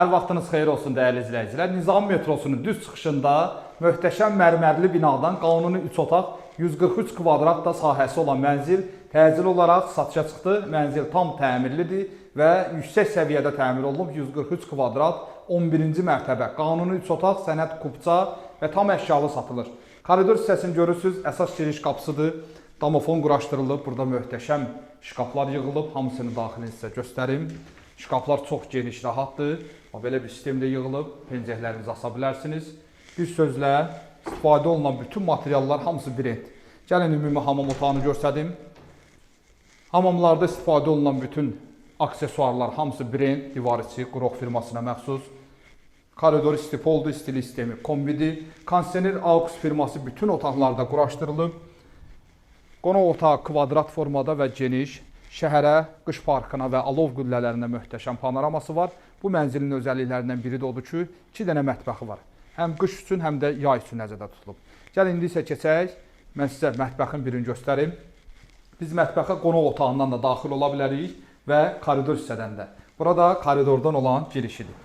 Hər vaxtınız xeyir olsun dəyərli izləyicilər. Nizami metrosunun düz çıxışında möhtəşəm mərmərli binadan qanuni 3 otaq, 143 kvadrat da sahəsi olan mənzil təcili olaraq satışa çıxdı. Mənzil tam təmirlidir və yüksək səviyyədə təmir olunub. 143 kvadrat, 11-ci mərtəbə, qanuni 3 otaq, sənəd kubça və tam əşyalı satılır. Koridor hissəsini görürsünüz, əsas giriş qapısıdır. Domofon quraşdırılıb, burada möhtəşəm şkaflar yığılıb, hamısını daxilini sizə göstərim. Şkaflar çox geniş, rahatdır. Belə bir sistemdə yığılıb, pencəklərinizi asa bilərsiniz. Bir sözlə, istifadə olunan bütün materiallar hamısı brend. Gəlin ümumi hamam otağını göstərim. Hamamlarda istifadə olunan bütün aksesuarlar hamısı brend, divar içi, Qroq firmasına məxsus. Koridor istipoldur, istili sistemi kombidir. Kondisioner AUX firması bütün otaqlarda quraşdırılıb. Qonaq otağı kvadrat formada və geniş. Şəhərə, qış parkına və alov qüllələrinə möhtəşəm panoraması var. Bu mənzilin özəlliklərindən biri də odur ki, 2 dənə mətbəxi var. Həm qış üçün, həm də yay üçün nəzərdə tutulub. Gəlin, indi isə keçək. Mən sizə mətbəxin birini göstərim. Biz mətbəxə qonaq otağından da daxil ola bilərik və koridor hissədən də. Burada koridordan olan girişidir.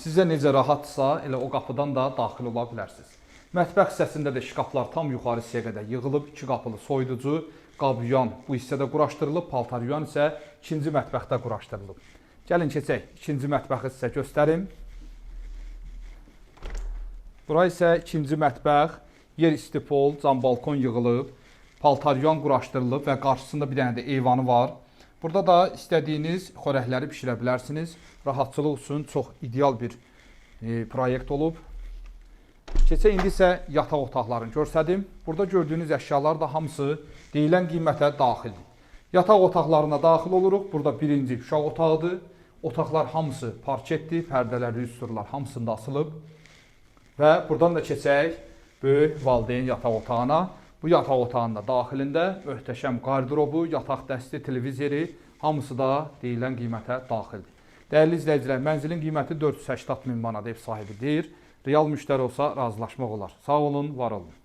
Sizə necə rahatsa, elə o qapıdan da daxil ola bilərsiniz. Mətbəx hissəsində də şkaflar tam yuxarı hissəyə qədər yığılıb, 2 qapılı soyuducu, qab yuyan bu hissədə quraşdırılıb, paltar yuyan isə ikinci mətbəxdə quraşdırılıb. Gəlin keçək, ikinci mətbəxi sizə göstərim. Bura isə ikinci mətbəx, yer istipol, cam balkon yığılıb, paltar yuyan quraşdırılıb və qarşısında bir dənə də eyvanı var. Burada da istədiyiniz xörəkləri pişirə bilərsiniz. Rahatçılıq üçün çox ideal bir proyekt olub. Keçək, indi isə yataq otaqlarını göstərdim. Burada gördüyünüz əşyalar da hamısı deyilən qiymətə daxildir. Yataq otaqlarına daxil oluruq. Burada birinci uşaq otağıdır. Otaqlar hamısı parketdir, pərdələr, rüsturlar hamısında asılıb. Və buradan da keçək böyük valideyn yataq otağına. Bu yataq otağında daxilində möhtəşəm qardırobu, yataq dəsti, televizori hamısı da deyilən qiymətə daxildir. Dəyərli izləyicilər, mənzilin qiyməti 480 min manat ev sahibi deyir. Real müştəri olsa razılaşmaq olar. Sağ olun, var olun.